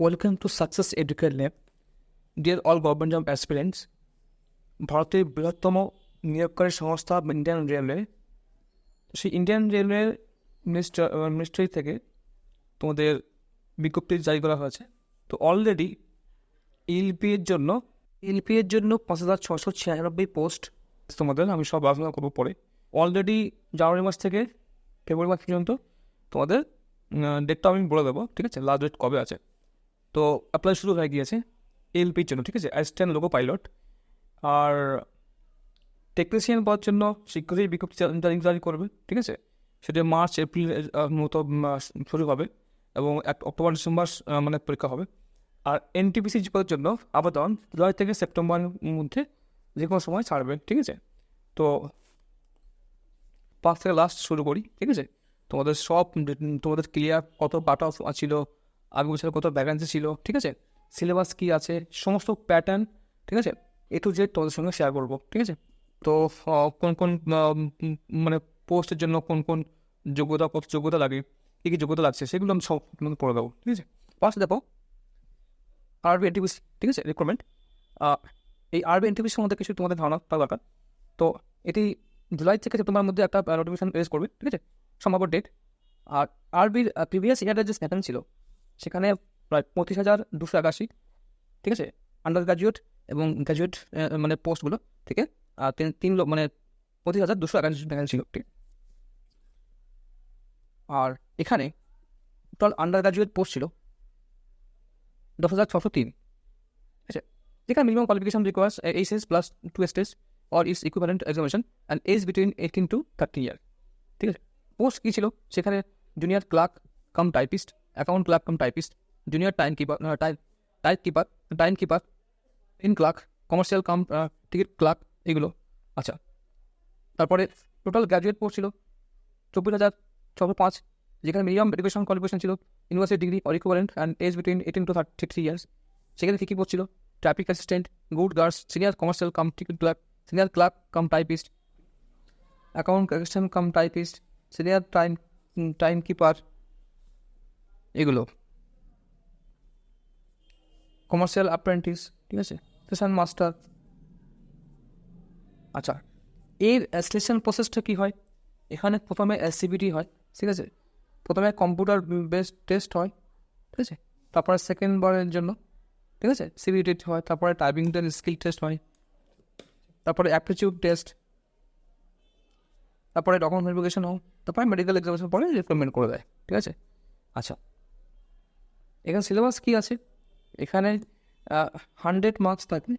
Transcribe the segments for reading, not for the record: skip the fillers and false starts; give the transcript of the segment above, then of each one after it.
Welcome to success educate lab. Deer all government job aspirants, ভারতের বৃহত্তম নিয়োগকারী সংস্থা Indian railway, সেই ইন্ডিয়ান রেলওয়ের মিনিস্ট্রি থেকে তোমাদের বিজ্ঞপ্তি জারি করা হয়েছে। তো অলরেডি এলপি এর জন্য ৫,৬৯৬ পোস্ট তোমাদের, আমি সব আলোচনা করবো পরে। অলরেডি জানুয়ারি মাস থেকে ফেব্রুয়ারি মাস পর্যন্ত তোমাদের ডেটটা আমি বলে দেবো, ঠিক আছে? লাস্ট ডেট কবে আছে। তো অ্যাপ্লাই শুরু হয়ে গিয়েছে এলপির জন্য, ঠিক আছে? Assistant loco pilot. আর টেকনিশিয়ান পাওয়ার জন্য শীঘ্রই বিজ্ঞপ্তি জারি করবে, ঠিক আছে? সেটা মার্চ এপ্রিল মতো শুরু হবে এবং অক্টোবর ডিসেম্বর মানে পরীক্ষা হবে। আর এনটিপিসি পদের জন্য আবেদন জুলাই থেকে সেপ্টেম্বরের মধ্যে যে কোনো সময় ছাড়বে, ঠিক আছে? তো ফার্স্ট থেকে লাস্ট শুরু করি, ঠিক আছে? তোমাদের সব তোমাদের ক্লিয়ার কত কাট অফ ছিল, আগে বছর কত ভ্যাকেন্সি ছিল, ঠিক আছে? সিলেবাস কী আছে, সমস্ত প্যাটার্ন, ঠিক আছে? এ টু জেড তোমাদের সঙ্গে শেয়ার করবো, ঠিক আছে? তো কোন কোন মানে পোস্টের জন্য কোন কোন যোগ্যতা, কত যোগ্যতা লাগে, কী কী যোগ্যতা লাগছে, সেগুলো আমি সব পড়ে দেবো, ঠিক আছে? ফার্স্ট দেখো আরবি এনটিপিসি, ঠিক আছে? রিক্রুটমেন্ট। এই আরবি এনটিপিসির মধ্যে কিছু তোমাদের ধারণা দরকার। তো এটি জুলাই থেকে সেপ্টেম্বরের মধ্যে একটা নোটিফিকেশন রিলিজ করবে, ঠিক আছে? সম্ভাব্য ডেট। আর আরবির প্রিভিয়াস ইয়ারের যে ভ্যাকেন্সি ছিল সেখানে প্রায় ২৫,২৮১, ঠিক আছে? আন্ডার গ্রাজুয়েট এবং গ্র্যাজুয়েট মানে পোস্টগুলো থেকে তিন লোক মানে ২৫,২৮১ ভ্যাকেন্সি ছিল, ঠিক? আর এখানে টোটাল আন্ডার গ্রাজুয়েট পোস্ট ছিল ১০,৬০৩, ঠিক আছে? যেখানে minimum qualification requires HS plus 2 stage or its equivalent examination and age between 18 to 30 years, ঠিক আছে? পোস্ট কী ছিল সেখানে? Junior clerk cum typist, account clerk cum typist, junior time keeper, in clerk, commercial cum ticket clerk, এগুলো। আচ্ছা, তারপরে total graduate post ছিল ২৪,৬০৫, যেখানে মিনিমাম এডুকেশন কোয়ালিফিকেশন ছিল university degree or equivalent and age between 18 to 33 years. সেখানে কী কী পোস্ট ছিল? Traffic assistant, goods guards, senior commercial cum ticket clerk, senior clerk cum typist, account assistant cum typist, senior time keeper, এগুলো। Commercial apprentice, ঠিক আছে? Station master. আচ্ছা, এর selection প্রসেসটা কী হয়? এখানে প্রথমে সিবিটি হয়, ঠিক আছে? প্রথমে কম্পিউটার বেসড টেস্ট হয়, ঠিক আছে? তারপরে সেকেন্ড বারের জন্য, ঠিক আছে, সিবিটি হয়। তারপরে টাইপিং স্কিল টেস্ট হয়, তারপরে অ্যাপটিটিউড টেস্ট, তারপরে ডকুমেন্ট ভেরিফিকেশন হোক, তারপরে মেডিকেল এক্সামিনেশন পরে রিক্রুটমেন্ট করে দেয়, ঠিক আছে? আচ্ছা, এখানে সিলেবাস কী আছে? এখানে 100 মার্কস থাকে।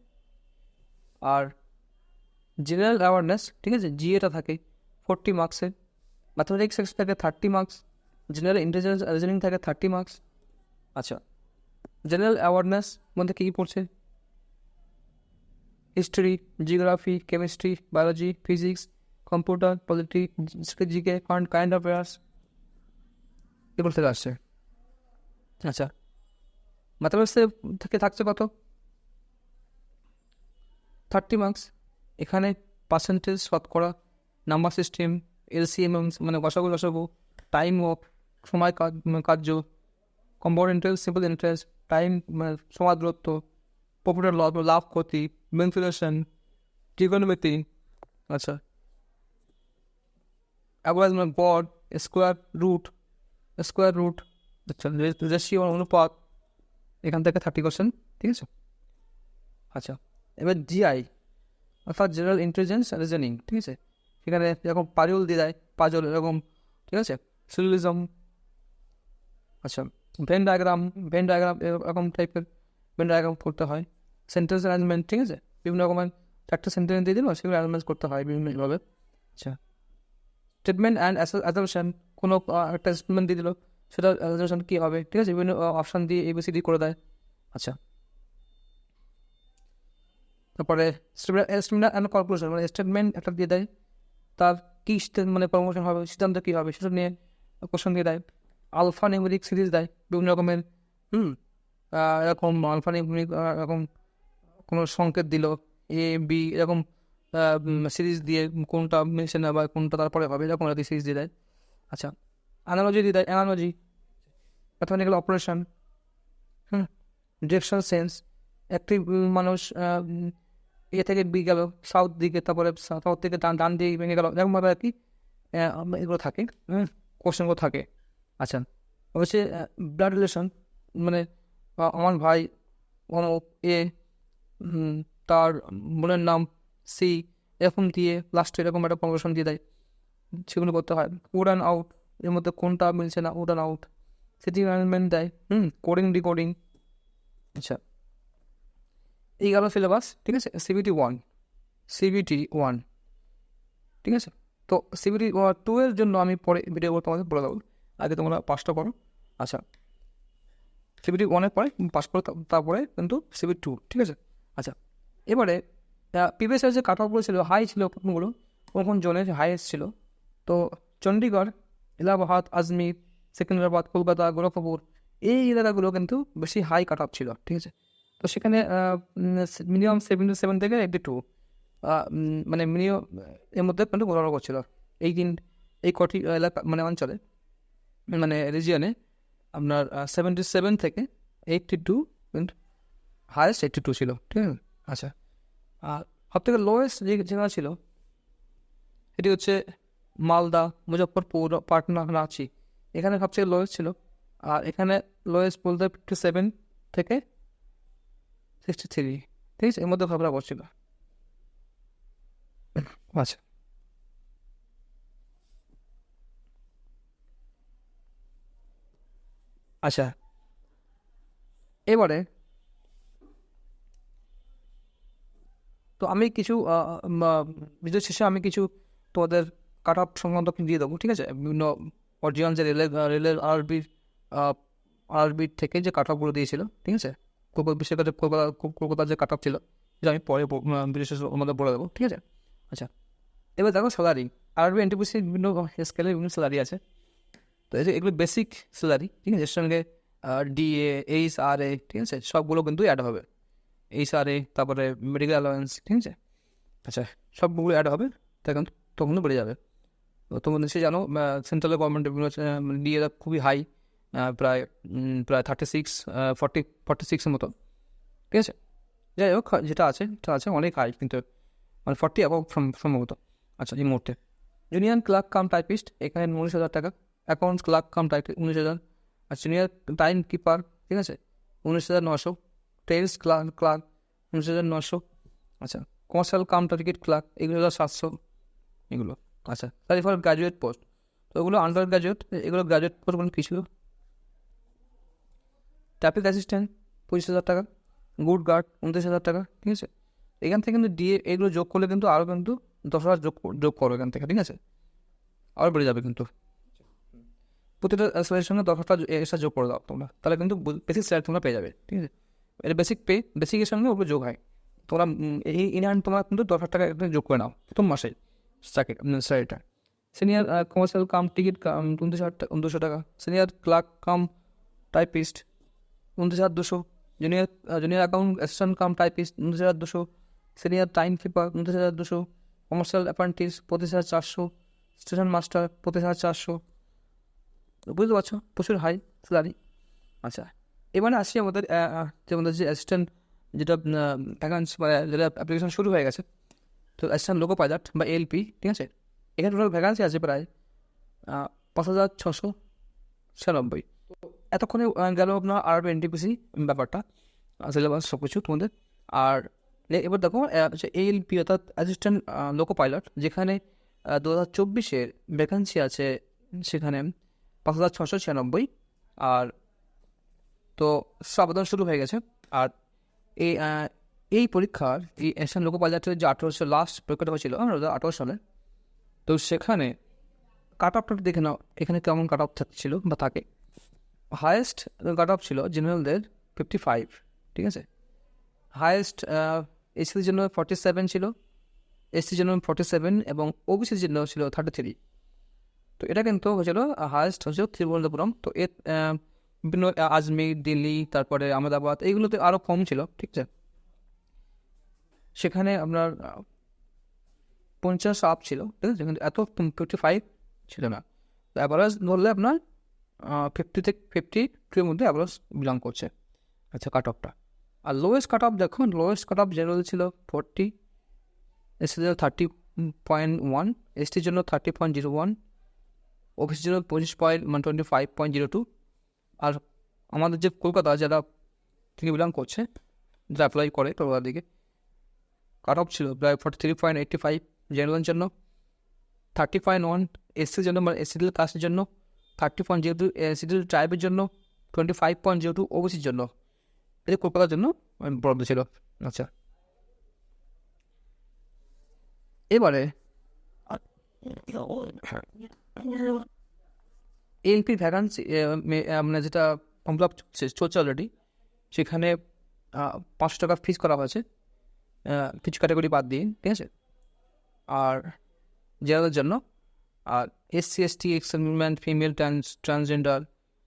আর জেনারেল অ্যাওয়ারনেস, ঠিক আছে, জিএটা থাকে 40 মার্কসের। ম্যাথমেটিক্স থাকে 30 মার্কস। জেনারেল ইন্টেলিজেন্স রিজনিং থাকে 30 মার্কস। আচ্ছা, জেনারেল অ্যাওয়ারনেস মধ্যে কী পড়ছে? History, geography, chemistry, biology, physics, computer, politics, GK, current affairs, এগুলো থেকে আসছে। আচ্ছা, ম্যাথমেটিক্সের থেকে থাকছে কত? 30 মার্কস। এখানে পার্সেন্টেজ, শতকরা, নাম্বার সিস্টেম, এলসিএম মানে গসাগু, টাইম অফ সময় কার্য, compound interest, simple interest, time মানে সময় দূরত্ব, প্রফিটের লাভ ক্ষতি, বেনিফিটেশন, ট্রিগোনোমেট্রি। আচ্ছা, অ্যাভারেজ মানে গড়, স্কোয়ার রুট, আচ্ছা, রেশিও অনুপাত, এখান থেকে 30 কোশ্চেন, ঠিক আছে? আচ্ছা, এবার জিআই অর্থাৎ জেনারেল ইন্টেলিজেন্স রিজনিং, ঠিক আছে? সেখানে এরকম পাজল দিয়ে দেয়, এরকম, ঠিক আছে? সিলোজিজম, আচ্ছা, ভেন ডায়াগ্রাম এরকম টাইপের ভেন ডায়াগ্রাম করতে হয়। সেন্টেন্স অ্যারেঞ্জমেন্ট, ঠিক আছে? বিভিন্ন রকমের 4টা সেন্টেন্স দিয়ে দিল, সেগুলো অ্যারেঞ্জমেন্ট করতে হয় বিভিন্নভাবে। আচ্ছা, স্টেটমেন্ট অ্যান্ড অ্যাসাম্পশন, কোনো একটা স্টেটমেন্ট দিয়ে দিল, সেটা অ্যাসাম্পশন কী হবে, ঠিক আছে? বিভিন্ন অপশান দিয়ে এবিসিডি করে দেয়। আচ্ছা, তারপরে স্টেটমেন্ট অ্যান্ড কনক্লুশন, মানে স্টেটমেন্ট একটা দিয়ে দেয়, তার কী মানে প্রমোশন হবে, সিদ্ধান্ত কী হবে, সেটা নিয়ে কোশ্চেন দিয়ে দেয়। আলফা নিউমেরিক সিরিজ দেয় বিভিন্ন রকমের, এরকম আলফা নিউমেরিক এরকম কোনো সংকেত দিল, এ বি এরকম সিরিজ দিয়ে কোনটা মেনশন হবে, কোনটা তারপরে হবে, এরকম আর কি সিরিজ দিয়ে দেয়। আচ্ছা, অ্যানালজি দিয়ে দেয়, ম্যাথমেটিক্যাল অপারেশন, ডিরেকশন সেন্স, একটি মানুষ এ থেকে বি গেল সাউথ দিকে, তারপরে সাউথ থেকে ডান দিকে ভেঙে গেল, এরকমভাবে আর কি এগুলো থাকে, কোশ্চেনগুলো থাকে। আচ্ছা, অবশ্যই ব্লাড রিলেশন, মানে আমার ভাই অমুক এ, তার বোনের নাম সি, এরকম দিয়ে লাস্টে এরকম একটা কনভার্সন দিয়ে দেয়, সেগুলো করতে হয়। উড অ্যান্ড আউট, এর মধ্যে কোনটা মিলছে না, উড অ্যান্ড আউট, সেটি ম্যানেজমেন্ট দেয়। Coding decoding. আচ্ছা, এই গেল সিলেবাস, ঠিক আছে। সিবিটি ওয়ান, ঠিক আছে। তো সিবিটি 2 এর জন্য আমি পরে ভিডিও তোমাদের বলে দেবো, আগে তোমরা পাসটা করো। আচ্ছা, সিবিটি 1-এর পরে পাস করো, তারপরে কিন্তু সিবিটি 2, ঠিক আছে। আচ্ছা, এবারে প্রিভিয়াস ইয়ার যে কাট অফগুলো ছিল, হাই ছিল কোনগুলো, কোন জোনের হাইয়েস্ট ছিল। তো চণ্ডীগড়, এলাহাবাদ, আজমির, সেকেন্দ্রাবাদ, কলকাতা, গোরখপুর, এই এলাকাগুলো কিন্তু বেশি হাই কাট অফ ছিল, ঠিক আছে। তো সেখানে মিনিমাম 77 থেকে 82, মানে মিনিমাম এর মধ্যে কিন্তু গোলানো করছিল এই কটি এলাকা, মানে অঞ্চলে, মানে রিজিয়নে আপনার 77 থেকে 82, কিন্তু হায়েস্ট 82 ছিল, ঠিক আছে। আচ্ছা, আর সব থেকে লোয়েস্ট যে জায়গা ছিল এটি হচ্ছে মালদা, মুজফ্ফরপুর, পাটনা, রাঁচি, এখানে সবচেয়ে লোয়েস্ট ছিল। আর এখানে লোয়েস্ট বলতে 57 থেকে 63, ঠিক আছে, এর মধ্যে ঘাবড়া করছিল। আচ্ছা, আচ্ছা, এবারে তো আমি কিছু ভিডিও শেষে আমি কিছু তোমাদের কাট আপ সংক্রান্ত দিয়ে দেবো, ঠিক আছে। বিভিন্ন অরিজিনাল যে রেলের আরবির থেকে যে কাট আপগুলো দিয়েছিল, ঠিক আছে, বিশেষ করে কলকাতার যে কাট আপ ছিল, যেটা আমি পরে ভিডিও শেষে ওর মধ্যে বলে দেবো, ঠিক আছে। আচ্ছা, এবার দেখো স্যালারি, আরবি এনটিপিসির বিভিন্ন স্কেলের বিভিন্ন স্যালারি আছে। তো এগুলো বেসিক স্যালারি, ঠিক আছে, এর সঙ্গে ডিএ, এইচআরএ, ঠিক আছে, সবগুলো কিন্তু অ্যাড হবে। এইচআরএ, তারপরে মেডিকেল অ্যালাওয়েন্স, ঠিক আছে। আচ্ছা, সবগুলো অ্যাড হবে, তখন বেড়ে যাবে। তো তোমরা নিশ্চয়ই জানো সেন্ট্রাল গভর্নমেন্ট ডিএ খুবই হাই, প্রায় 36, 46-এর মতো, ঠিক আছে। যাই হোক, যেটা আছে অনেক হাই, কিন্তু মানে 40 অ্যাবভ সম্ভবত। আচ্ছা, এই মুহূর্তে জুনিয়র ক্লার্ক কাম টাইপিস্ট এখানে 19,000 টাকা, অ্যাকাউন্টস ক্লার্ক কাম টাইপিস্ট 19,000, আর সিনিয়র টাইম কিপার, ঠিক আছে, 19,900, টেলস ক্লার্ক 19,900। আচ্ছা, কমার্শিয়াল কাম টিকিট ক্লার্ক এগুলো 700 এগুলো। আচ্ছা, তার ফর গ্র্যাজুয়েট পোস্ট, তো ওগুলো আন্ডার গ্র্যাজুয়েট, এগুলো গ্র্যাজুয়েট পোস্ট কোনো কিছু। ট্রাফিক অ্যাসিস্ট্যান্ট 25,000 টাকা, গুড গার্ড 29,000 টাকা, ঠিক আছে। এখান থেকে কিন্তু ডিএ এগুলো যোগ করলে কিন্তু আরও কিন্তু 10,000 যোগ করো এখান থেকে, ঠিক আছে, আরও বেড়ে যাবে কিন্তু। প্রতিটা স্যালারির সঙ্গে 10,000 এক্সট্রা যোগ করে দাও তোমরা, তাহলে কিন্তু বেসিক স্যালারি তোমরা পেয়ে যাবে, ঠিক আছে। এটা বেসিকের সঙ্গে ওগুলো যোগ হয়। তোমরা এই ইনহ্যান্ড তোমরা কিন্তু 10,000 টাকা একদম যোগ করে নাও প্রথম মাসে স্যালারিটা। সিনিয়র কমার্শিয়াল কাম টিকিট 29,200 টাকা, senior clerk cum typist 29,200, junior account assistant cum typist 29,200, senior time keeper 29,200, commercial apprentice 25,400, station master 25,400। বুঝতে পারছো, প্রচুর হাই স্যালারি। আচ্ছা, এবারে আসছি আমাদের যে অ্যাসিস্ট্যান্ট, যেটা ভ্যাকান্সি, মানে যেটা অ্যাপ্লিকেশন শুরু হয়ে গেছে, তো অ্যাসিস্ট্যান্ট লোকো পাইলট বা এলপি, ঠিক আছে। এখানে টোটাল ভ্যাকান্সি আছে প্রায় 5,696। এতক্ষণে গেল আপনার আরবি এনটিপিসি ব্যাপারটা, সিলেবাস সব কিছু তোমাদের। আর এবার দেখো হচ্ছে এএলপি অর্থাৎ অ্যাসিস্ট্যান্ট লোকো পাইলট, যেখানে 2024-এর ভ্যাকান্সি আছে সেখানে 5,696। আর তো আবেদন শুরু হয়ে গেছে। আর এই পরীক্ষার এই অ্যাসিস্ট্যান্ট লোকো পাইলটের যে 1800 লাস্ট পরীক্ষাটা হয়েছিল 2018 সালে, তো সেখানে কাট অফটা দেখে নাও এখানে কেমন কাট অফ ছিল বা থাকে। হায়েস্ট কাট অফ ছিল জেনারেলদের 55, ঠিক আছে। হায়েস্ট এসসির জন্য 47 ছিল, এসসির জন্য 47, এবং ওবিসির জন্য ছিল 33। তো এটা কিন্তু হয়েছিল হায়েস্ট হচ্ছে তিরুবনন্তপুরম। তো এর বিভিন্ন আজমির, দিল্লি, তারপরে আহমেদাবাদ, এইগুলোতে আরও কম ছিল, ঠিক আছে। সেখানে আপনার 50 আপ ছিল, ঠিক আছে, কিন্তু এত 55 ছিল না। তো অ্যাভারেজ ধরলে আপনার 50 থেকে 52-এর মধ্যে অ্যাভারেজ বিলং করছে। আচ্ছা, কাট অফটা। আর লোয়েস্ট কাট অফ দেখুন, লোয়েস্ট কাট অফ জেনারেল ছিল 40, এসসি ছিল 30.1, এসটির জন্য 30.01, ওবিসির জন্য 25.25.02। আর আমাদের যে কলকাতা যারা থেকে বিলং করছে, যারা অ্যাপ্লাই করে কলকাতার দিকে, কাট অফ ছিল প্রায় 43.85 জেনারেলের জন্য, 30.1 এসসির জন্য, মানে এসসিডিএল কাস্টের জন্য, 30.02 এসসিডিএল ট্রাইবের জন্য, 25.02 ওবিসির জন্য। এটা কলকাতার জন্য বরাদ্দ ছিল। আচ্ছা, এবারে এলপি ভ্যাকান্সি মানে যেটা ফর্ম ফিল আপ চলছে অলরেডি, সেখানে 500 টাকা ফিস করা হয়েছে কিছু ক্যাটাগরি বাদ দিয়ে, ঠিক আছে। আর জেনারেলের জন্য, আর SC ST, experiment, female, transgender,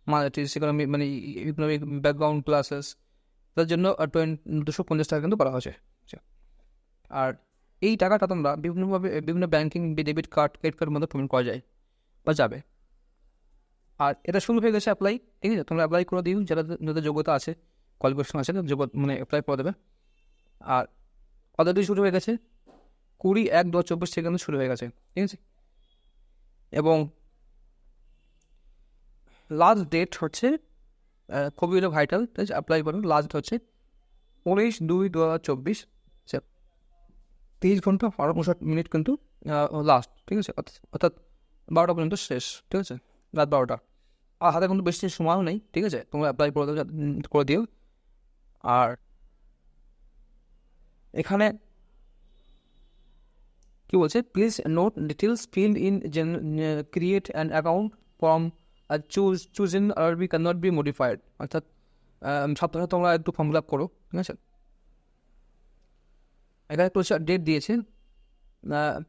minorities, economic মানে ইকোনমিক ব্যাকগ্রাউন্ড ক্লাসেস, তার জন্য 250 টাকা কিন্তু করা হয়েছে। আর এই টাকাটা তোমরা বিভিন্নভাবে বিভিন্ন ব্যাঙ্কিং, ডেবিট কার্ড, ক্রেডিট কার্ডের মধ্যে পেমেন্ট করা যায় বা যাবে। আর এটা শুরু হয়ে গেছে অ্যাপ্লাই, ঠিক আছে। তোমরা অ্যাপ্লাই করে দিও, যাদের যোগ্যতা আছে, কোয়ালিফিকেশন আছে, মানে অ্যাপ্লাই করে দেবে। আর অলরেডি শুরু হয়ে গেছে, 20/1/2024 থেকে কিন্তু শুরু হয়ে গেছে, ঠিক আছে। এবং লাস্ট ডেট হচ্ছে, খুবই ভাইটাল, ঠিক আছে, অ্যাপ্লাই করুন। লাস্ট হচ্ছে 19/2/2024, 30 ঘন্টা 59 কিন্তু লাস্ট, ঠিক আছে। অর্থাৎ 12টা পর্যন্ত শেষ, ঠিক আছে, রাত 12টা। আর হাতে কিন্তু বেশি সময়ও নেই, ঠিক আছে। তোমরা অ্যাপ্লাই করে দিও। আর এখানে কি বলছে, please note details field in create an account form choose in আরবি ক্যান নট বি মডিফাইড। অর্থাৎ সপ্তাহে তোমরা একটু ফর্ম ফিল আপ করো, ঠিক আছে। এখানে একটু ডেট দিয়েছে,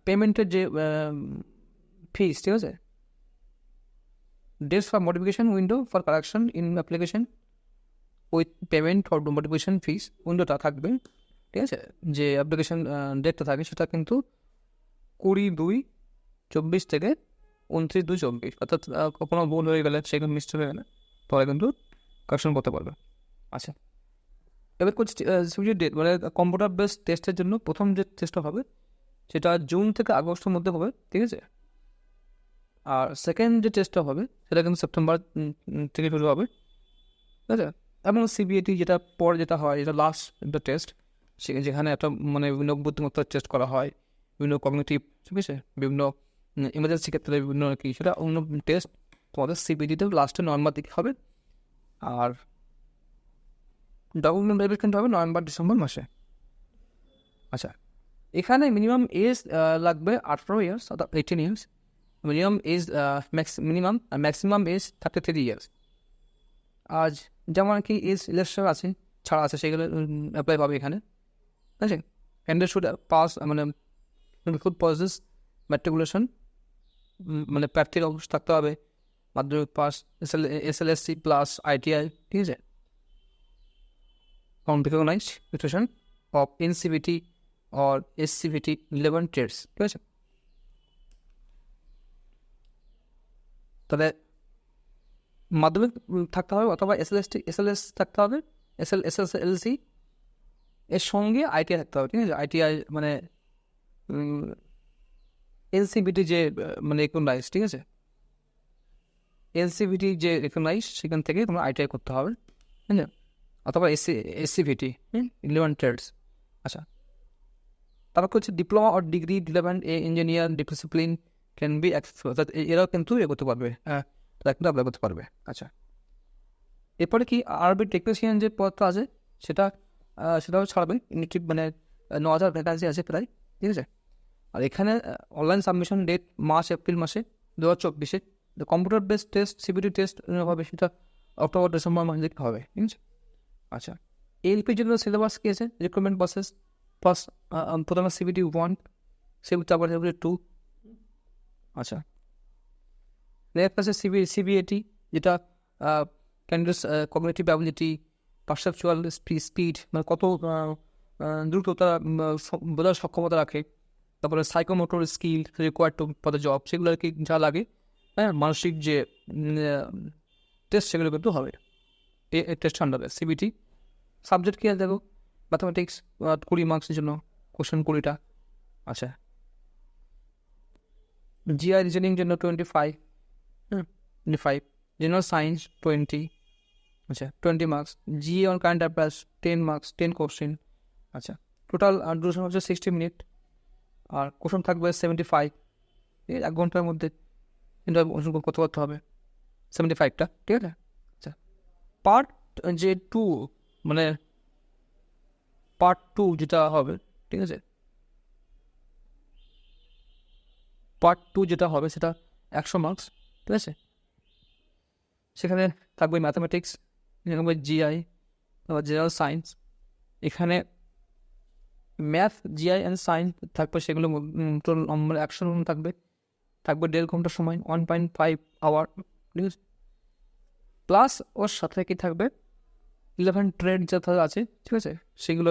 পেমেন্টের যে ফিস, ঠিক আছে। Dates for modification window for correction in application with payment for modification fees উইন্ডোটা থাকবে, ঠিক আছে। যে অ্যাপ্লিকেশন ডেটটা থাকে সেটা কিন্তু 20/2/24 থেকে 29/2/24, অর্থাৎ কোনো ভুল হয়ে গেলে, সেখানে মিস্টেক হয়ে গেলে তাহলে কিন্তু কারেকশন করতে পারবে। আচ্ছা, এবার ডেট মানে কম্পিউটার বেস টেস্টের জন্য প্রথম যে টেস্টটা হবে সেটা জুন থেকে আগস্টের মধ্যে হবে, ঠিক আছে। আর সেকেন্ড যে টেস্টটা হবে সেটা কিন্তু সেপ্টেম্বর থেকে শুরু হবে, ঠিক আছে। এবং সিবিএটি যেটা পরে যেটা হয়, যেটা লাস্ট একটা টেস্ট, যেখানে একটা মানে বিভিন্ন বুদ্ধিমত্তার টেস্ট করা হয়, বিভিন্ন কগনিটিভ, ঠিক আছে, বিভিন্ন ইমার্জেন্সি ক্ষেত্রে বিভিন্ন কি, সেটা অন্য টেস্ট তোমাদের সিবিডিতে লাস্টে নভেম্বর দিকে হবে। আর ডকুমেন্ট ভেরিফিকেশন হবে নভেম্বর-ডিসেম্বর মাসে। আচ্ছা, এখানে মিনিমাম এজ লাগবে 18 ইয়ার্স, অর্থাৎ 18 years. Minimum age maximum age 33 years. আজ যেমন কি এজ ইলেকশন আছে, ছাড়া আছে, সেগুলো অ্যাপ্লাই পাবে এখানে, ঠিক আছে। ক্যান্ডিডেট শুড পাস মানে ফুড প্রসেস ম্যাট্রিকুলেশন, মানে প্রার্থীর অবস্থা থাকতে হবে মাধ্যমিক পাস, SLSC প্লাস ITI, ঠিক আছে। recognized institution of NCVT or SCVT relevant trades, ঠিক আছে। তবে মাধ্যমিক থাকতে হবে, অথবা SLS থাকতে হবে, SSLC এর সঙ্গে ITI থাকতে হবে, ঠিক আছে। ITI মানে NCVT যে মানে রেকগনাইজ, ঠিক আছে, NCVT যে রেকগনাইজ সেখান থেকে তোমরা ITI করতে হবে, ঠিক আছে। অথবা SCVT রিলেভেন্ট ট্রেডস। আচ্ছা, তারপর হচ্ছে diploma or degree relevant engineer discipline can be access, অর্থাৎ এরাও কিন্তু করতে পারবে, তারা কিন্তু অ্যাপ্লাই করতে পারবে। আচ্ছা, এরপরে কি আরবি টেকনিশিয়ান যে পদটা আছে সেটাও ছাড়বে, ইউনিটিভ মানে 9,000 ভ্যাকান্সি আছে প্রায়, ঠিক আছে। আর এখানে অনলাইন সাবমিশন ডেট মার্চ-এপ্রিল মাসে 2024। Computer based test CBT test হবে, সেটা অক্টোবর-ডিসেম্বর মাসে দিকে হবে, ঠিক আছে। আচ্ছা, এলপির জন্য সিলেবাস কী আছে, রিক্রুটমেন্ট প্রসেস ফার্স্ট, প্রথমে CBT 1, তারপর CBT 2। আচ্ছা, নেক্সট আছে CBAT, যেটা candidates cognitive ability, perceptual speed, মানে কত দ্রুত তারা বোঝার সক্ষমতা রাখে, তারপরে psychomotor skill required to for the job, সেগুলো আর কি যা লাগে, হ্যাঁ, মানসিক যে টেস্ট সেগুলো কিন্তু হবে এই টেস্ট আন্ডারে CBT সাবজেক্ট কী আছে দেখো, ম্যাথামেটিক্স 20 মার্কসের জন্য কোশ্চেন 20টা। আচ্ছা, জিআই রিজনিং জন্য 25, 25, জেনারেল সায়েন্স 20, আচ্ছা 20 marks, GA on current affairs 10 marks, 10 question. আচ্ছা, টোটাল ডিউরেশন হচ্ছে 60 মিনিট, আর কোশ্চেন থাকবে 75, 1 ঘন্টার মধ্যে কিন্তু কত করতে হবে 75টা, ঠিক আছে। আচ্ছা, পার্ট যে 2 মানে পার্ট 2 যেটা হবে, ঠিক আছে, পার্ট 2 যেটা হবে সেটা 100 মার্কস, ঠিক আছে। সেখানে থাকবে ম্যাথামেটিক্স, থাকবে জিআই, তারপর জেনারেল সায়েন্স। এখানে ম্যাথ, জিআই অ্যান্ড সায়েন্স থাকবে, সেগুলো টোটাল 100 থাকবে। 1.5 ঘন্টা সময়, 1.5 আওয়ার, ঠিক আছে। প্লাস ওর সাথে কি থাকবে 11 ট্রেড যা আছে, ঠিক আছে, সেগুলো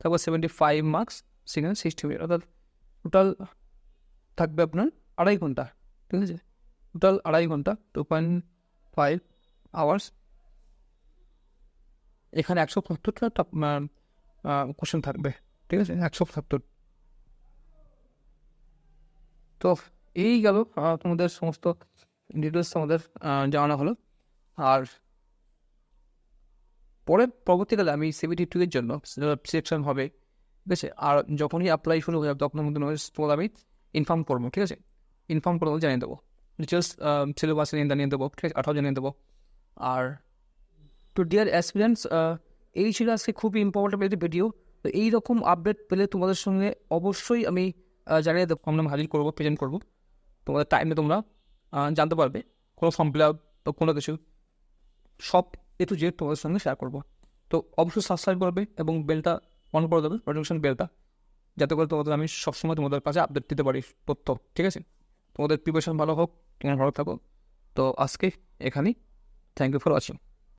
থাকবে 75 মার্কস, সেখানে 60 মিনিট, অর্থাৎ টোটাল থাকবে আপনার 2.5 ঘন্টা, ঠিক আছে। টোটাল 2.5 ঘন্টা, 2.5 আওয়ার্স। এখানে 170টা কোশ্চেন থাকবে, ঠিক আছে, 170। তো এই গেল তোমাদের সমস্ত ডিটেলস তোমাদের জানানো হলো। আর পরবর্তীকালে আমি CBT2 এর জন্য সিলেকশন হবে, ঠিক আছে, আর যখনই অ্যাপ্লাই শুরু হয়ে যাবে তখন তোমাদের আমি ইনফর্ম করবো, ঠিক আছে, ইনফর্ম করে জানিয়ে দেবো, ডিটেলস সিলেবাস জানিয়ে দেবো, ঠিক আছে, আঠাও জানিয়ে দেবো। আর তো ডিয়ার অ্যাসপিরেন্টস, এই ছিল আজকে খুবই ইম্পর্টেন্ট একটি ভিডিও। তো এইরকম আপডেট পেলে তোমাদের সঙ্গে অবশ্যই আমি জানিয়ে দেবো, আমরা হাজির করবো, প্রেজেন্ট করবো। তোমাদের টাইমে তোমরা জানতে পারবে, কোনো ফর্ম ফিল আপ বা কোনো কিছু সব A to Z তোমাদের সঙ্গে শেয়ার করবো। তো অবশ্যই সাবস্ক্রাইব করবে এবং বেলটা অন করে দেবে, নোটিফিকেশন বেলটা, যাতে করে তোমাদের আমি সবসময় তোমাদের কাছে আপডেট দিতে পারি তথ্য, ঠিক আছে। তোমাদের প্রিপারেশন ভালো হোক, তোমরা ভালো থাকো। তো আজকে এখানেই, থ্যাংক ইউ ফর ওয়াচিং।